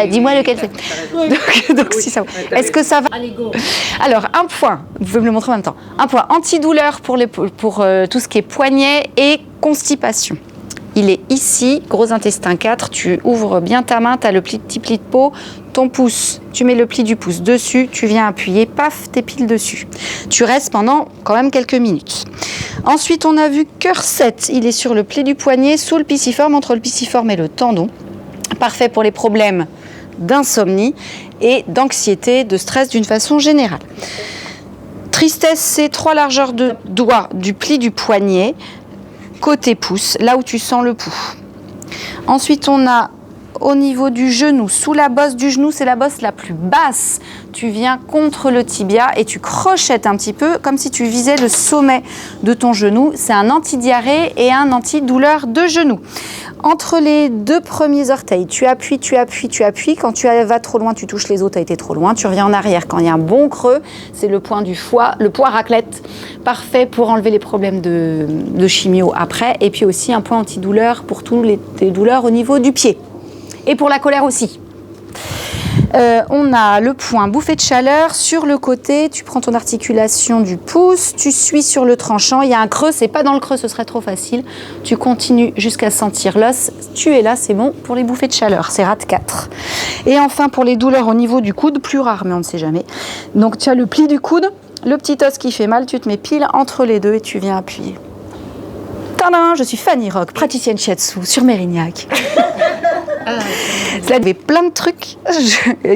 dis-moi lequel c'est. Donc si ça. Est-ce que ça va? Allez, go. Alors, un point, vous pouvez me le montrer en même temps. Un point antidouleur pour tout ce qui est poignet et constipation. Il est ici, gros intestin 4, tu ouvres bien ta main, tu as le petit pli de peau, ton pouce, tu mets le pli du pouce dessus, tu viens appuyer, paf, t'épiles dessus. Tu restes pendant quand même quelques minutes. Ensuite, on a vu cœur 7, il est sur le pli du poignet, sous le pisiforme, entre le pisiforme et le tendon. Parfait pour les problèmes d'insomnie et d'anxiété, de stress d'une façon générale. Tristesse, c'est 3 largeurs de doigts du pli du poignet, côté pouce, là où tu sens le pouls. Ensuite, on a au niveau du genou, sous la bosse du genou, c'est la bosse la plus basse. Tu viens contre le tibia et tu crochettes un petit peu comme si tu visais le sommet de ton genou. C'est un antidiarrhée et un antidouleur de genou. Entre les 2 premiers orteils, tu appuies. Quand tu vas trop loin, tu touches les os, tu as été trop loin. Tu reviens en arrière. Quand il y a un bon creux, c'est le point du foie, le poids raclette. Parfait pour enlever les problèmes de chimio après. Et puis aussi un point antidouleur pour toutes les douleurs au niveau du pied. Et pour la colère aussi. On a le point bouffée de chaleur sur le côté, tu prends ton articulation du pouce, tu suis sur le tranchant, il y a un creux, c'est pas dans le creux, ce serait trop facile. Tu continues jusqu'à sentir l'os, tu es là, c'est bon pour les bouffées de chaleur, c'est rate 4. Et enfin pour les douleurs au niveau du coude, plus rare mais on ne sait jamais. Donc tu as le pli du coude, le petit os qui fait mal, tu te mets pile entre les deux et tu viens appuyer. Tadam, je suis Fanny Rock, praticienne shiatsu sur Mérignac. Là, il y avait plein de trucs.